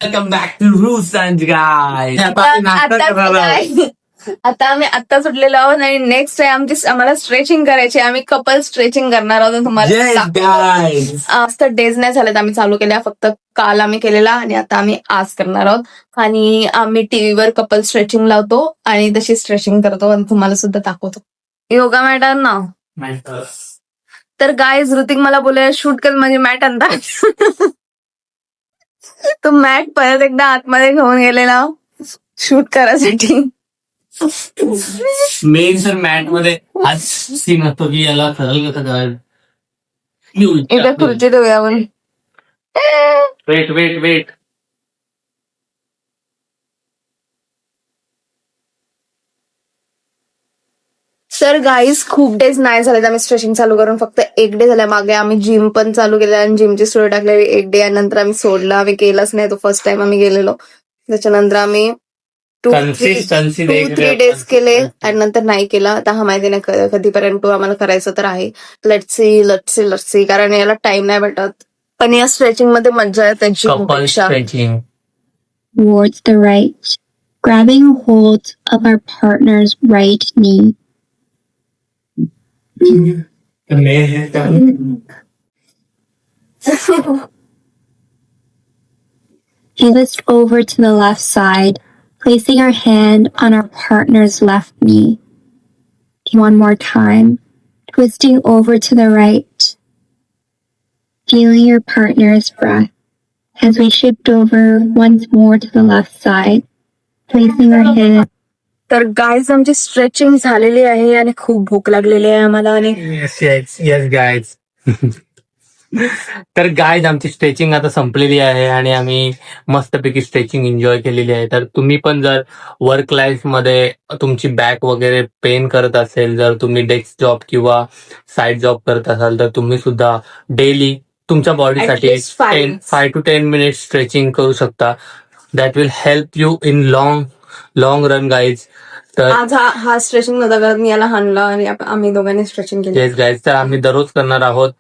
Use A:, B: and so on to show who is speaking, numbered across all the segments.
A: Welcome back to rules and guide.
B: आता आम्ही आत्ता सुटलेलो आहोत आणि नेक्स्ट आहे आम्हाला स्ट्रेचिंग करायची. आम्ही कपल स्ट्रेचिंग करणार आहोत. तुम्हाला आज तर डेज नाही झालेत आम्ही चालू केल्या, फक्त काल आम्ही केलेला आणि आता आम्ही आज करणार आहोत. आणि आम्ही टीव्हीवर कपल स्ट्रेचिंग लावतो आणि तशी स्ट्रेचिंग करतो आणि तुम्हाला सुद्धा दाखवतो. योगा मॅट आण ना. तर गाईज ऋतिक मला बोलाय शूट कर म्हणजे मॅट आणतात. तो मॅट परत एकदा आतमध्ये घेऊन गेलेला शूट करायसाठी.
A: मेन सर मॅट मध्ये आज सीन असतो की याला सरळ कसं करायचं.
B: एकदा खुर्ची ठेवूया आपण.
A: Wait wait wait.
B: Sir guys खूप डेज नाही झाले आम्ही स्ट्रेचिंग चालू करून, फक्त एक डे झाला. मागे आम्ही जिम पण चालू केलं आणि जिमची स्टोरी टाकलेली एक डे आणि नंतर आम्ही सोडलं. आम्ही केलंच नाही. तो फर्स्ट टाइम आम्ही गेलेलो. त्याच्यानंतर आम्ही 2-3 डेज केले आणि नंतर नाही केला. आता हा माहिती नाही कधीपर्यंत आम्हाला करायचं तर आहे. लटसी कारण याला टाइम नाही भेटत. पण या स्ट्रेचिंग मध्ये मजा येते जिमपेक्षा.
C: Towards the right, grabbing a hold of our partner's right knee. Twist over to the left side, placing our hand on our partner's left knee. One more time, twisting over to the right, feeling your partner's breath. As we shift over once more to the left side, placing our hand.
B: तर guys आमची stretching झालेली आहे आणि खूप भूक लागलेली आहे आम्हाला. आणि
A: येस गाईज. तर गाईज आमची स्ट्रेचिंग आता संपलेली आहे आणि आम्ही मस्तपैकी स्ट्रेचिंग एन्जॉय केलेली आहे. तर तुम्ही पण जर वर्क लाईफ मध्ये तुमची बॅक वगैरे पेन करत असेल, जर तुम्ही डेस्क जॉब किंवा साईड जॉब करत असाल, तर तुम्ही सुद्धा डेली तुमच्या बॉडीसाठी 5 to 10 मिनिट्स स्ट्रेचिंग करू शकता. That will help you in long run guys. तर
B: आज हा स्ट्रेचिंग नव्हता करत, मी याला हाणला आणि आम्ही दोघांनी स्ट्रेचिंग केली.
A: येस गाईज, तर आम्ही दररोज करणार आहोत.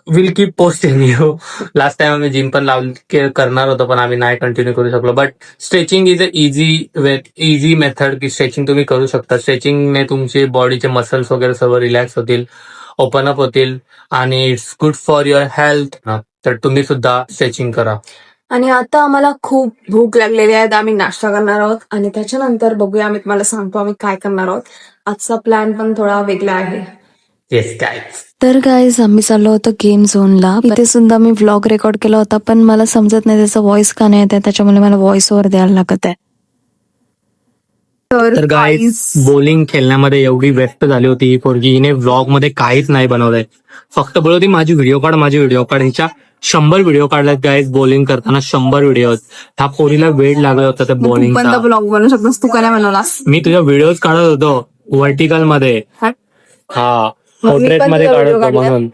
A: Will keep posting you. Last time आम्ही जिम पण करणार होतो पण आम्ही नाही कंटिन्यू करू शकलो. But stretching is a easy method की स्ट्रेचिंग तुम्ही करू शकता. स्ट्रेचिंगने तुमचे बॉडीचे मसल्स वगैरे सर्व रिलॅक्स होतील, ओपन अप होतील आणि it's good for your health. तर तुम्ही सुद्धा स्ट्रेचिंग करा.
B: आणि आता आम्हाला खूप भूक लागलेली आहे. आम्ही नाश्ता करणार आहोत आणि त्याच्यानंतर बघूया. आम्ही तुम्हाला सांगतो आम्ही काय करणार आहोत. आजचा प्लॅन पण थोडा वेगळा आहे.
A: Yes guys.
B: तर गाईज आम्ही चाललो होतो गेम झोनला. इथे सुद्धा मी व्लॉग रेकॉर्ड केला होता पण मला समजत नाही त्याचा व्हॉइस का नाही येत आहे, त्याच्यामुळे मला व्हॉइस ओव्हर द्यायला लागत आहे.
A: तर गाईज बॉलिंग खेळण्यामध्ये एवढी व्यस्त झाली होती ही पोरगी, हिने व्लॉग मध्ये काहीच नाही बनवलंय. फक्त बोलत होती माझी व्हिडिओ काढ. हिच्या 100 व्हिडिओ काढल्यात गाईज बॉलिंग करताना, 100 व्हिडिओ. ह्या पोरीला वेळ लागला होता त्या बॉलिंगचा.
B: ब्लॉग बनवू शकतोस तू, काय बनवलास?
A: मी तुझ्या व्हिडिओज काढत होतो व्हर्टिकल मध्ये. हा, पोर्ट्रेट मध्ये काढत होतो म्हणून.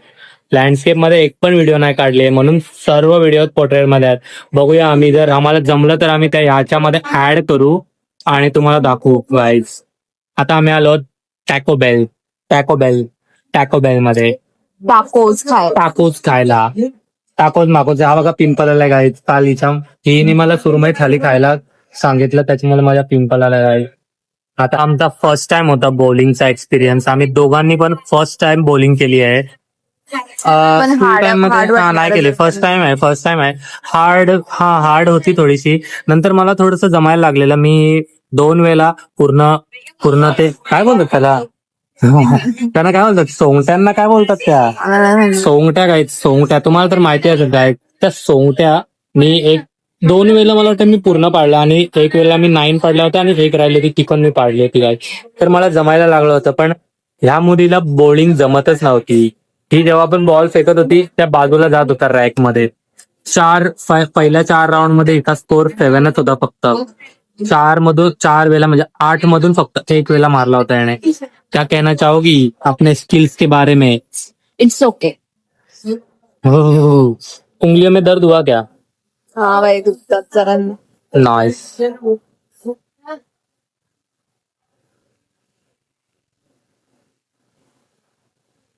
A: लँडस्केप मध्ये एक पण व्हिडिओ नाही काढले म्हणून सर्व व्हिडिओ पोर्ट्रेट मध्ये आहेत. बघूया आम्ही, जर आम्हाला जमलं तर आम्ही त्या ह्याच्यामध्ये ऍड करू आणि तुम्हाला दाखवू गाईज. आता आम्ही आलो टॅको बेल मध्ये टाकोज खायला. टाकोज हा बघा पिंपल आलाय गाईज. काल हिने मला सुरमई थाली खायला सांगितलं, त्याच्यामुळे माझ्या पिंपल आलाय गाईज. आता आमचा फर्स्ट टाइम होता बॉलिंगचा एक्सपिरियन्स. आम्ही दोघांनी पण फर्स्ट टाइम बॉलिंग केली आहे. स्कूल टाइम मध्ये नाही केले. फर्स्ट टाइम आहे. हार्ड होती थोडीशी. नंतर मला थोडस जमायला लागलेलं. मी 2 वेळा पूर्ण ते काय बोलतात त्याला, त्यांना काय बोलतात, सोंगट्यांना काय बोलतात त्या सोंगट्या तुम्हाला तर माहिती आहे काय. त्या सोंगट्या मी 2 वेळेला मला वाटतं मी पूर्ण पाडला आणि 1 वेळेला मी 9 पाडल्या होत्या आणि 1 राहिली होती ती पण मी पाडली होती काय. तर मला जमायला लागलं होतं. पण ह्या मुलीला बॉलिंग जमतच नव्हती. ही जेव्हा पण बॉल फेकत होती त्या बाजूला जात होता रॅक मध्ये. पहिल्या 4 राऊंड मध्ये एका स्कोर 7च होता फक्त. 4 वेळेला म्हणजे 8 मधून फक्त 1 वेळेला मारला होता याने. क्या कहना चाहोगी अपने स्किल्स के बारे में?
B: It's okay.
A: उंगलियों में दर्द हुआ क्या?
B: हा भाई जरा.
A: नाइस.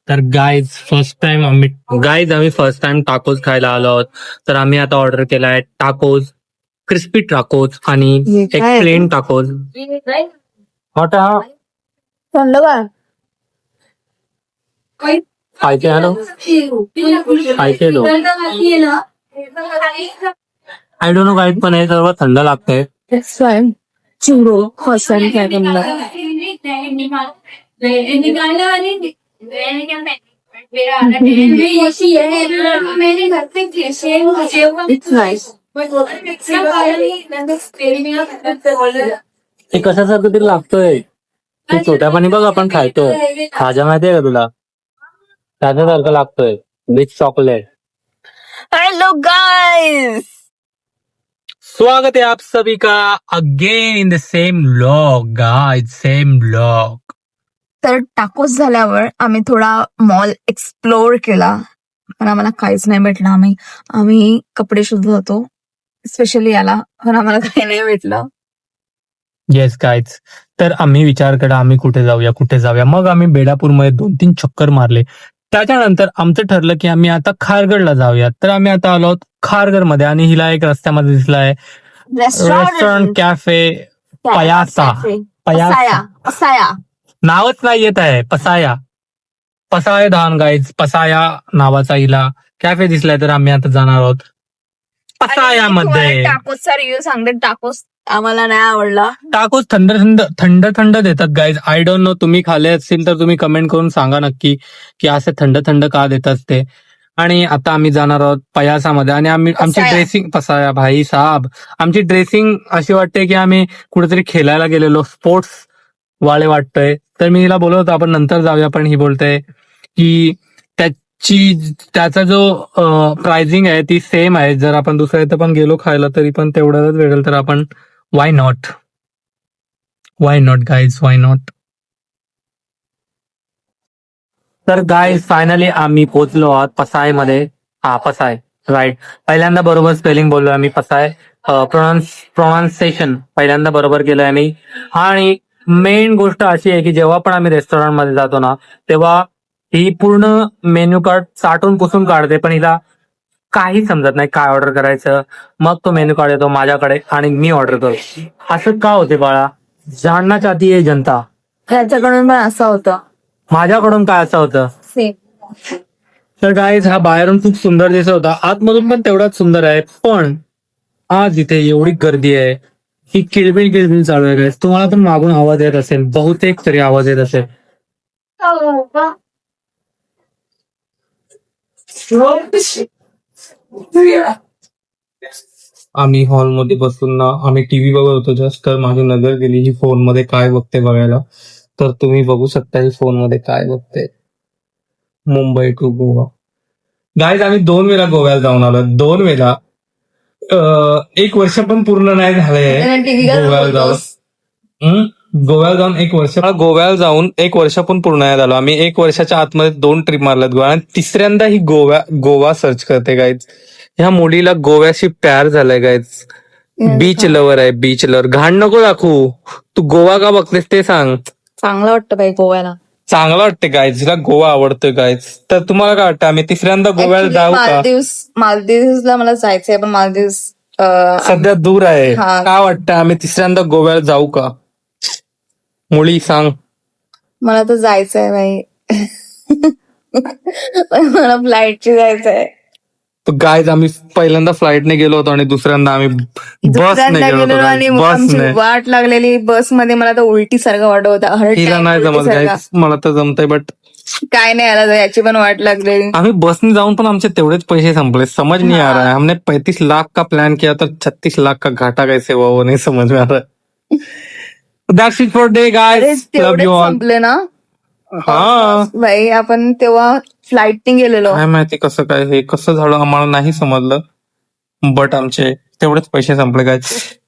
A: तर गाईज आम्ही फर्स्ट टाइम टाकोज खायला आलो आहोत. तर आम्ही आता ऑर्डर केलाय टाकोज क्रिस्पी टाकोज आणि
B: हे
A: एक
B: काय?
A: Plain tacos. हॉट हा
B: थंड का?
A: खायचे हॅलो खायचे लो आय डोंट नो काय पण हे सर्व थंड लागतंय.
B: चिंगो फसन काय करणार It's nice.
A: हे कशासारखं तरी लागतोय. ते छोट्यापणी बघ आपण खायचो खाजा माहितीये का तुला त्याच्यासारखं लागतोय विथ चॉकलेट.
B: हॅलो गाईज,
A: स्वागत है आप सभी का again in the same blog guys same blog.
B: तर टाकोस झाल्यावर आम्ही थोडा मॉल एक्सप्लोर केला पण आम्हाला काहीच नाही भेटलं. आम्ही कपडे शोधत होतो स्पेशली याला, पण आम्हाला काही नाही भेटलं.
A: येस गाईज, तर आम्ही विचार केला आम्ही कुठे जाऊया. मग आम्ही बेडापूरमध्ये 2-3 चक्कर मारले. त्याच्यानंतर आमचं ठरलं की आम्ही आता खारगडला जाऊया. तर आम्ही आता आलो आहोत खारगडमध्ये आणि हिला एक रस्त्यामध्ये दिसलाय रेस्टॉरंट कॅफे पयासा.
B: पसाया
A: नावच नाही येत आहे पसाया धान गाईज. पसाया नावाचा हिला कॅफे दिसलाय तर आम्ही आता जाणार आहोत पसायामध्ये.
B: टाकोसचा रिव्ह्यू सांगते. टाकोस आम्हाला नाही आवडला.
A: टाकोस थंड देतात गाईज. आय डोंट नो, तुम्ही खाल्ले असतील तर तुम्ही कमेंट करून सांगा नक्की की असे थंड का देतात ते. आणि आता आम्ही जाणार आहोत पयासामध्ये आणि आमची
B: पसाया.
A: ड्रेसिंग पसाया भाई साहब, आमची ड्रेसिंग अशी वाटते की आम्ही कुठेतरी खेळायला गेलेलो, स्पोर्ट्स वाले वाटतंय. तर मी हिला बोलत होतो आपण नंतर जाऊया, पण ही बोलते की त्याचा जो प्राइसिंग आहे ती सेम आहे. जर आपण दुसऱ्या इथं पण गेलो खायला तरी पण तेवढ्याच भेटेल, तर आपण why not guys why not. तर गाईज फायनली आम्ही पोहोचलो आहोत पसायमध्ये. पसाय राईट. पहिल्यांदा बरोबर स्पेलिंग बोललोय आम्ही पसाय. प्रोनान्सिएशन पहिल्यांदा बरोबर केलंय आम्ही. आणि मेन गोष्ट अशी आहे की जेव्हा पण आम्ही रेस्टॉरंट मध्ये जातो ना तेव्हा ही पूर्ण मेन्यू कार्ड चाटून पुसून काढते, पण हिला काही समजत नाही काय ऑर्डर करायचं. मग तो मेन्यू कार्ड येतो माझ्याकडे आणि मी ऑर्डर करतो. असं का होते बाळा, जानना चाहती है जनता.
B: त्यांच्याकडून पण असं होतं
A: माझ्याकडून काय असं होतं.
B: सेम.
A: तर गाईज हा बाहेरून खूप सुंदर दिसत होता, आतमधून पण तेवढाच सुंदर आहे. पण आज इथे एवढी गर्दी आहे ही किळबिळ चालू आहे गाईज. तुम्हाला पण मागून आवाज येत असेल, बहुतेक तरी आवाज येत असेल. आम्ही हॉलमध्ये बसून ना आम्ही टीव्ही बघत होतो जस्ट, तर माझी नजर गेली ही फोन मध्ये काय बघते बघायला. तर तुम्ही बघू शकता ही फोन मध्ये काय बघते. मुंबई टू गोवा. गाईज आम्ही 2 वेळा गोव्याला जाऊन आलो, 2 वेळा. 1 वर्ष पण पूर्ण नाही झालंय गोव्याला जाऊन. गोव्याला जाऊन 1 वर्ष पण पूर्ण नाही झालो. आम्ही 1 वर्षाच्या आतमध्ये 2 ट्रिप मारल्यात गोवा आणि तिसऱ्यांदा ही गोवा सर्च करते गाईज. ह्या मुलीला गोव्याशी प्यार झालाय गाईज. बीच लवर आहे, बीच लवर. घाण नको दाखवू, तू गोवा का बघतेस ते सांग.
B: चांगलं वाटतं बाई गोव्याला.
A: चांगलं वाटते गाईज, तिला गोवा आवडतोय गाईज. तर तुम्हाला काय वाटतं आम्ही तिसऱ्यांदा गोव्याला जाऊ का.
B: मालदीवला मला जायचंय पण मालदीव
A: सध्या दूर आहे.
B: हा.
A: काय वाटतं आम्ही तिसऱ्यांदा गोव्याला जाऊ का. मुली सांग.
B: मला तर जायचंय बाई. पण मला फ्लाईटची जायचंय.
A: गाईज आम्ही पहिल्यांदा फ्लाईटने गेलो होतो आणि दुसऱ्यांदा आम्ही बसने गेलो
B: आणि
A: होतो.
B: आमची
A: बसने
B: वाट लागलेली बसमध्ये. मला तर उलटी सारखं वाटत होता.
A: तिला नाही जमत गाईज, मला तर जमतंय बट
B: काय नाही आला याची पण वाट लागलेली.
A: आम्ही बसने जाऊन पण आमचे तेवढेच पैसे संपले. समझ नहीं आ रहा है. हमने 35 लाख का प्लान किया तर 36 लाख का घाटा कैसे हुआ वो नहीं समझ में आ रहा है. That's it for day guys. Love you all.
B: संपले ना
A: हा
B: बाई. आपण तेव्हा फ्लाईटने गेलेलो.
A: काय माहिती कसं काय हे कसं झालं आम्हाला नाही समजलं, बट आमचे तेवढेच पैसे संपले काय.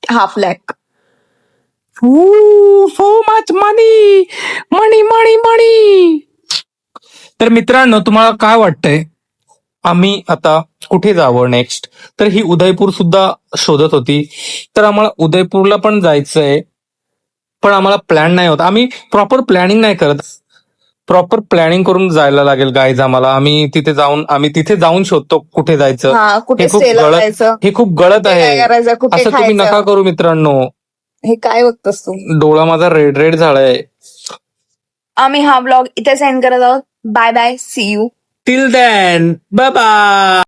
B: हाफ लॅक.
A: सो मच मनी. तर मित्रांनो तुम्हाला काय वाटतंय आम्ही आता कुठे जावं नेक्स्ट. तर ही उदयपूर सुद्धा शोधत होती, तर आम्हाला उदयपूरला पण जायचंय, पण आम्हाला प्लॅन नाही होत. आम्ही प्रॉपर प्लॅनिंग नाही करत. प्रॉपर प्लॅनिंग करून जायला लागेल गाईज आम्हाला. आम्ही तिथे जाऊन शोधतो कुठे जायचं.
B: हा, कुठे
A: हे खूप
B: स्टेला
A: गळत-
B: जायचं,
A: हे खूप गळत
B: काय
A: आहे.
B: करायचं, कुठे
A: असं तुम्ही नका
B: खायचं.
A: करू मित्रांनो.
B: हे काय बघतोस तू?
A: डोळा माझा रेड रेड झालाय.
B: आम्ही हा ब्लॉग इथे सेंड करत आहोत. Bye bye, see you.
A: Till then bye bye.